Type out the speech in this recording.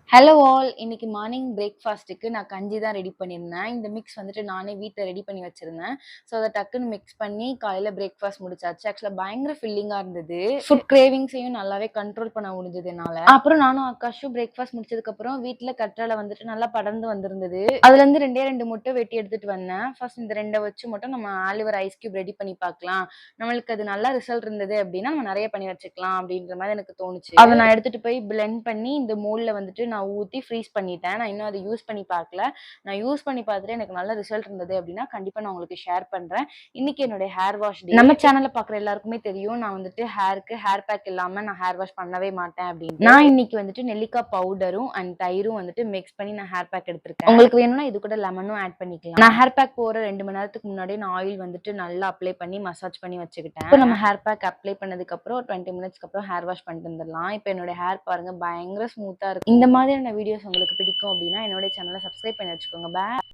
Hello all! இன்னைக்கு morning பிரேக்ஃபாஸ்ட்டுக்கு நான் கஞ்சி தான் ரெடி பண்ணியிருந்தேன். இந்த மிக்ஸ் வந்துட்டு நானே வீட்ல ரெடி பண்ணி வச்சிருந்தேன். ஸோ, அத டக்குன்னு மிக்ஸ் பண்ணி காலையில பிரேக்ஃபாஸ்ட் முடிச்சாச்சு. ஆக்சுவலா பயங்கர ஃபில்லிங்கா இருந்தது. ஃபுட் கிரேவிங்ஸையும் நல்லாவே கண்ட்ரோல் பண்ண முடிஞ்சது என்னால. அப்புறம் நானும் ஆகாஷும் பிரேக்ஃபாஸ்ட் முடிச்சதுக்கப்புறம் வீட்ல கற்றாழை வந்துட்டு நல்லா படர்ந்து வந்திருந்தது. அதுலேருந்து 2 முட்டை வெட்டி எடுத்துட்டு வந்தேன். ஃபர்ஸ்ட் இந்த 2 வச்சு மட்டும் நம்ம ஆலிவர் ஐஸ் கியூப் ரெடி பண்ணி பார்க்கலாம். நம்மளுக்கு அது நல்ல ரிசல்ட் இருந்தது அப்டின்னா, நம்ம நெறைய பண்ணி வச்சுக்கலாம் அப்டின்ற மாரி எனக்கு தோணுச்சு. அத நான் எடுத்துட்டு போய் பிளெண்ட் பண்ணி இந்த மோல்ட்ல வந்துட்டு நான் ஊத்தி ஃப்ரீஸ் பண்ணிட்டேன். நான் இன்னும் அத யூஸ் பண்ணி பார்க்கல. நான் யூஸ் பண்ணி பார்த்துட்டு எனக்கு நல்ல ரிசல்ட் இருந்தது அப்டின்னா, கண்டிப்பா நான் உங்களுக்கு ஷேர் பண்றேன். இன்னைக்கு என்னுடைய ஹேர் வாஷ் டே. நம்ம சேனல்ல பார்க்குற எல்லாருக்குமே தெரியும். நான் வந்துட்டு ஹேர் பேக் இல்லாம நான் ஹேர் வாஷ் பண்ணவே மாட்டேன் அப்டின்ட்டு. நான் இன்னைக்கு வந்துட்டு நெல்லிக்காய் பவுடரும் அண்ட் தயிரும் வந்துட்டு மிக்ஸ் பண்ணி நான் ஹேர் பேக் எடுத்திருக்கேன். உங்களுக்கு வேணும்னா இது கூட லெமனும் ஆட் பண்ணிக்கலாம். நான் ஹேர் பேக் போற 2 மணி நேரத்துக்கு முன்னாடியே நான் ஆயில் வந்துட்டு நல்லா அப்ளை பண்ணி மசாஜ் பண்ணி வச்சுக்கிட்டேன். இப்போ நம்ம ஹேர் பேக் அப்ளை பண்ணதுக்கு அப்புறம் 20 மினிட்ஸ்க்கு அப்புறம் ஹேர் வாஷ் பண்ணிட்டு வந்துடலாம். இப்போ என்னோட ஹேர் பாருங்க பயங்கர ஸ்மூத்தா இருக்கு. இந்த மாதிரியான வீடியோஸ் உங்களுக்கு பிடிக்கும் அப்படின்னா என்னோட சேனலை சப்ஸ்கிரைப் பண்ணி வச்சுக்கோங்க. பாய்.